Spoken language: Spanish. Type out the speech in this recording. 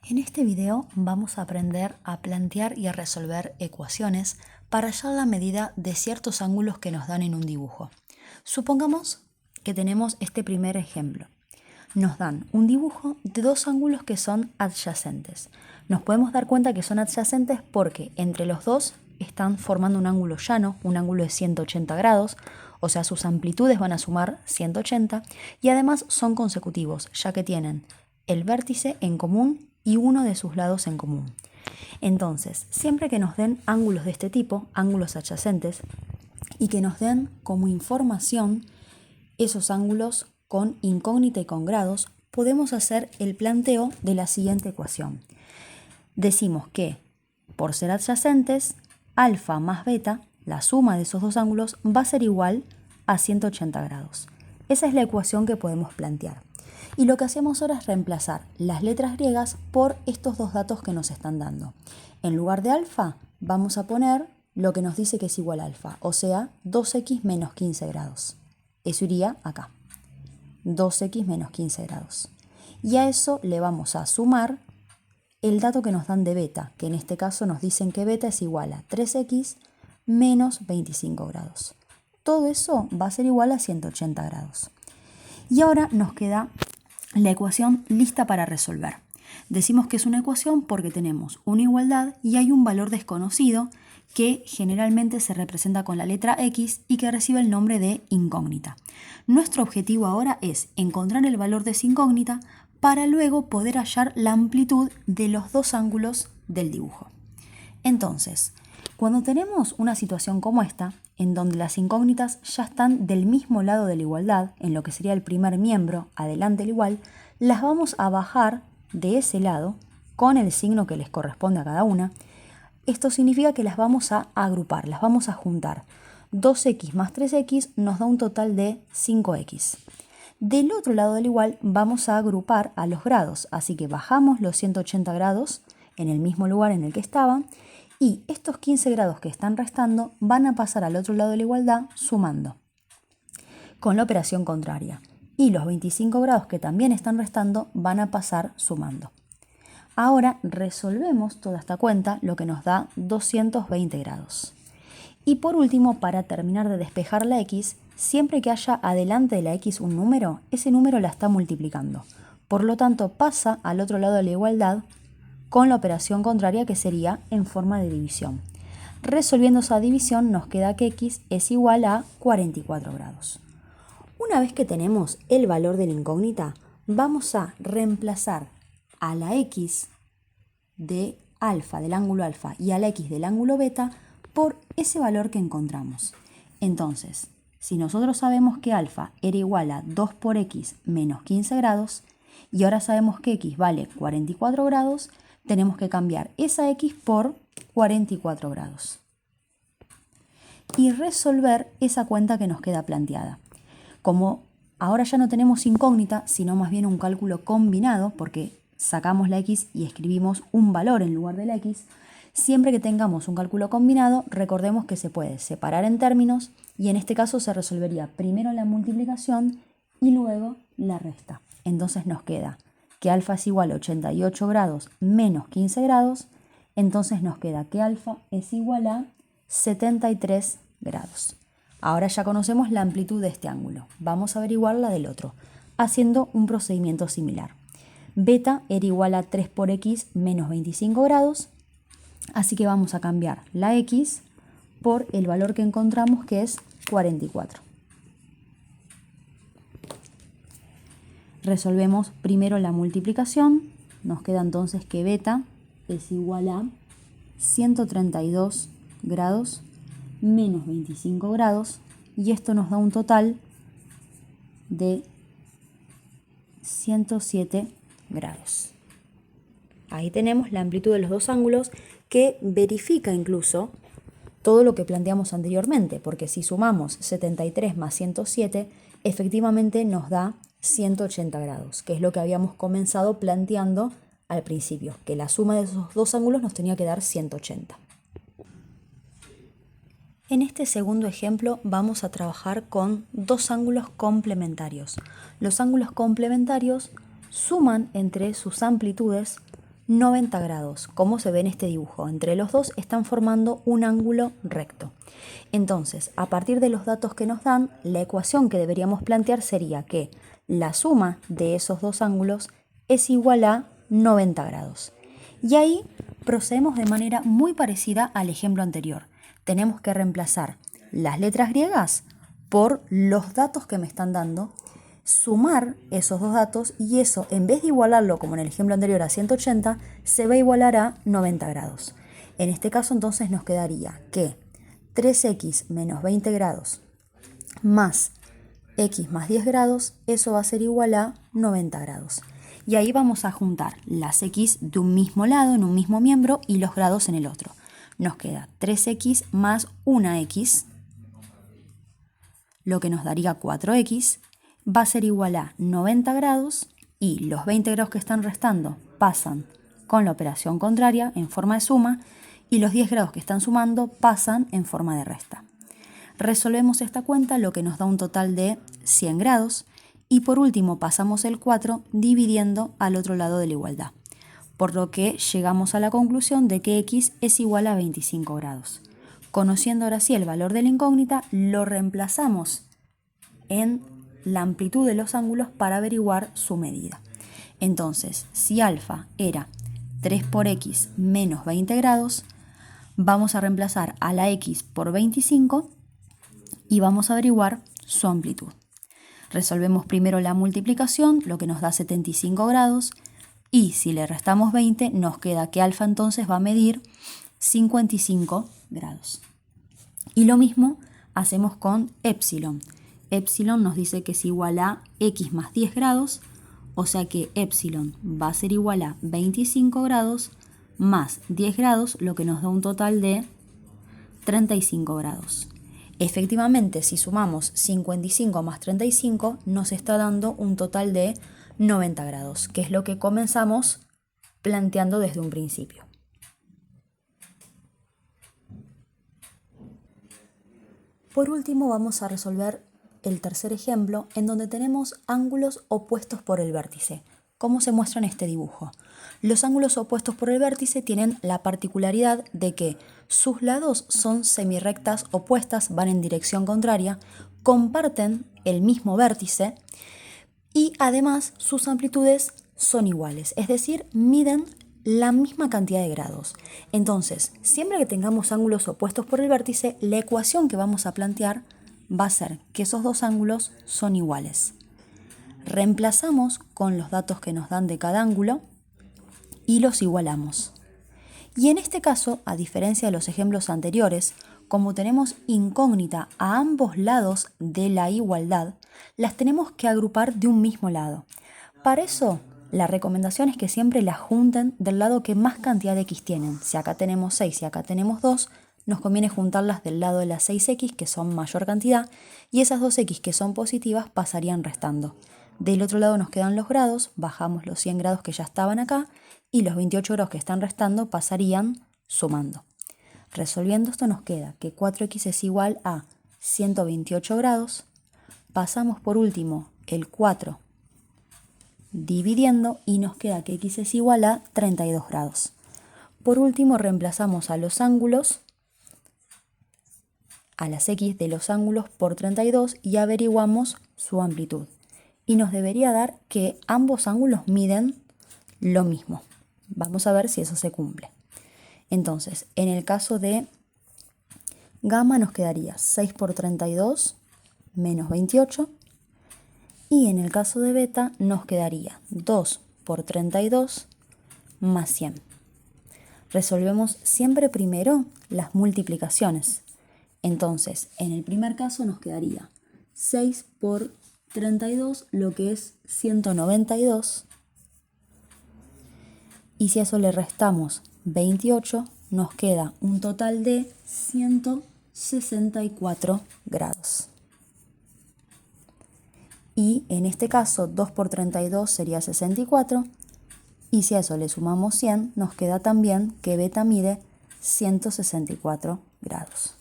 En este video vamos a aprender a plantear y a resolver ecuaciones para hallar la medida de ciertos ángulos que nos dan en un dibujo. Supongamos que tenemos este primer ejemplo. Nos dan un dibujo de dos ángulos que son adyacentes. Nos podemos dar cuenta que son adyacentes porque entre los dos están formando un ángulo llano, un ángulo de 180 grados, o sea, sus amplitudes van a sumar 180 y además son consecutivos, ya que tienen el vértice en común y uno de sus lados en común. Entonces, siempre que nos den ángulos de este tipo, ángulos adyacentes, y que nos den como información esos ángulos con incógnita y con grados, podemos hacer el planteo de la siguiente ecuación. Decimos que, por ser adyacentes, alfa más beta, la suma de esos dos ángulos, va a ser igual a 180 grados. Esa es la ecuación que podemos plantear. Y lo que hacemos ahora es reemplazar las letras griegas por estos dos datos que nos están dando. En lugar de alfa, vamos a poner lo que nos dice que es igual a alfa, o sea, 2x menos 15 grados. Eso iría acá. 2x menos 15 grados. Y a eso le vamos a sumar el dato que nos dan de beta, que en este caso nos dicen que beta es igual a 3x menos 25 grados. Todo eso va a ser igual a 180 grados. Y ahora nos queda la ecuación lista para resolver. Decimos que es una ecuación porque tenemos una igualdad y hay un valor desconocido que generalmente se representa con la letra X y que recibe el nombre de incógnita. Nuestro objetivo ahora es encontrar el valor de esa incógnita para luego poder hallar la amplitud de los dos ángulos del dibujo. Entonces, cuando tenemos una situación como esta, en donde las incógnitas ya están del mismo lado de la igualdad, en lo que sería el primer miembro, adelante el igual, las vamos a bajar de ese lado con el signo que les corresponde a cada una. Esto significa que las vamos a agrupar, las vamos a juntar. 2x más 3x nos da un total de 5x. Del otro lado del igual vamos a agrupar a los grados, así que bajamos los 180 grados en el mismo lugar en el que estaban y estos 15 grados que están restando van a pasar al otro lado de la igualdad sumando con la operación contraria. Y los 25 grados que también están restando van a pasar sumando. Ahora resolvemos toda esta cuenta, lo que nos da 220 grados. Y por último, para terminar de despejar la x, siempre que haya adelante de la x un número, ese número la está multiplicando. Por lo tanto, pasa al otro lado de la igualdad con la operación contraria que sería en forma de división. Resolviendo esa división nos queda que x es igual a 44 grados. Una vez que tenemos el valor de la incógnita, vamos a reemplazar a la x de alfa, del ángulo alfa, y a la x del ángulo beta por ese valor que encontramos. Entonces, si nosotros sabemos que alfa era igual a 2 por x menos 15 grados, y ahora sabemos que x vale 44 grados, tenemos que cambiar esa x por 44 grados. Y resolver esa cuenta que nos queda planteada. Como ahora ya no tenemos incógnita, sino más bien un cálculo combinado, porque sacamos la x y escribimos un valor en lugar de la x, siempre que tengamos un cálculo combinado, recordemos que se puede separar en términos y en este caso se resolvería primero la multiplicación y luego la resta. Entonces nos queda que alfa es igual a 88 grados menos 15 grados, entonces nos queda que alfa es igual a 73 grados. Ahora ya conocemos la amplitud de este ángulo. Vamos a averiguar la del otro, haciendo un procedimiento similar. Beta era igual a 3 por x menos 25 grados, así que vamos a cambiar la x por el valor que encontramos, que es 44. Resolvemos primero la multiplicación. Nos queda entonces que beta es igual a 132 grados menos 25 grados y esto nos da un total de 107 grados. Ahí tenemos la amplitud de los dos ángulos que verifica incluso todo lo que planteamos anteriormente, porque si sumamos 73 más 107, efectivamente nos da 180 grados, que es lo que habíamos comenzado planteando al principio, que la suma de esos dos ángulos nos tenía que dar 180. En este segundo ejemplo vamos a trabajar con dos ángulos complementarios. Los ángulos complementarios suman entre sus amplitudes 90 grados. Como se ve en este dibujo, entre los dos están formando un ángulo recto. Entonces, a partir de los datos que nos dan, la ecuación que deberíamos plantear sería que la suma de esos dos ángulos es igual a 90 grados. Y ahí procedemos de manera muy parecida al ejemplo anterior. Tenemos que reemplazar las letras griegas por los datos que me están dando, sumar esos dos datos y eso, en vez de igualarlo como en el ejemplo anterior a 180, se va a igualar a 90 grados. En este caso entonces nos quedaría que 3x menos 20 grados más x más 10 grados, eso va a ser igual a 90 grados. Y ahí vamos a juntar las x de un mismo lado, en un mismo miembro, y los grados en el otro. Nos queda 3x más 1x, lo que nos daría 4x, va a ser igual a 90 grados y los 20 grados que están restando pasan con la operación contraria en forma de suma y los 10 grados que están sumando pasan en forma de resta. Resolvemos esta cuenta, lo que nos da un total de 100 grados y por último pasamos el 4 dividiendo al otro lado de la igualdad, por lo que llegamos a la conclusión de que x es igual a 25 grados. Conociendo ahora sí el valor de la incógnita, lo reemplazamos en la amplitud de los ángulos para averiguar su medida. Entonces, si alfa era 3 por x menos 20 grados, vamos a reemplazar a la x por 25 y vamos a averiguar su amplitud. Resolvemos primero la multiplicación, lo que nos da 75 grados, y si le restamos 20, nos queda que alfa entonces va a medir 55 grados. Y lo mismo hacemos con epsilon. Epsilon nos dice que es igual a x más 10 grados, o sea que epsilon va a ser igual a 25 grados más 10 grados, lo que nos da un total de 35 grados. Efectivamente, si sumamos 55 más 35, nos está dando un total de 90 grados, que es lo que comenzamos planteando desde un principio. Por último, vamos a resolver el tercer ejemplo, en donde tenemos ángulos opuestos por el vértice. ¿Cómo se muestra en este dibujo? Los ángulos opuestos por el vértice tienen la particularidad de que sus lados son semirrectas opuestas, van en dirección contraria, comparten el mismo vértice y además sus amplitudes son iguales, es decir, miden la misma cantidad de grados. Entonces, siempre que tengamos ángulos opuestos por el vértice, la ecuación que vamos a plantear va a ser que esos dos ángulos son iguales. Reemplazamos con los datos que nos dan de cada ángulo y los igualamos. Y en este caso, a diferencia de los ejemplos anteriores, como tenemos incógnita a ambos lados de la igualdad, las tenemos que agrupar de un mismo lado. Para eso, la recomendación es que siempre las junten del lado que más cantidad de x tienen. Si acá tenemos 6 y acá tenemos 2, nos conviene juntarlas del lado de las 6x, que son mayor cantidad, y esas 2x que son positivas pasarían restando. Del otro lado nos quedan los grados, bajamos los 100 grados que ya estaban acá, y los 28 grados que están restando pasarían sumando. Resolviendo esto nos queda que 4x es igual a 128 grados, pasamos por último el 4 dividiendo y nos queda que x es igual a 32 grados. Por último reemplazamos a los ángulos, a las x de los ángulos por 32 y averiguamos su amplitud. Y nos debería dar que ambos ángulos miden lo mismo. Vamos a ver si eso se cumple. Entonces, en el caso de gamma nos quedaría 6 por 32 menos 28. Y en el caso de beta nos quedaría 2 por 32 más 100. Resolvemos siempre primero las multiplicaciones. Entonces, en el primer caso nos quedaría 6 por 32, lo que es 192. Y si a eso le restamos 28, nos queda un total de 164 grados. Y en este caso 2 por 32 sería 64. Y si a eso le sumamos 100, nos queda también que beta mide 164 grados.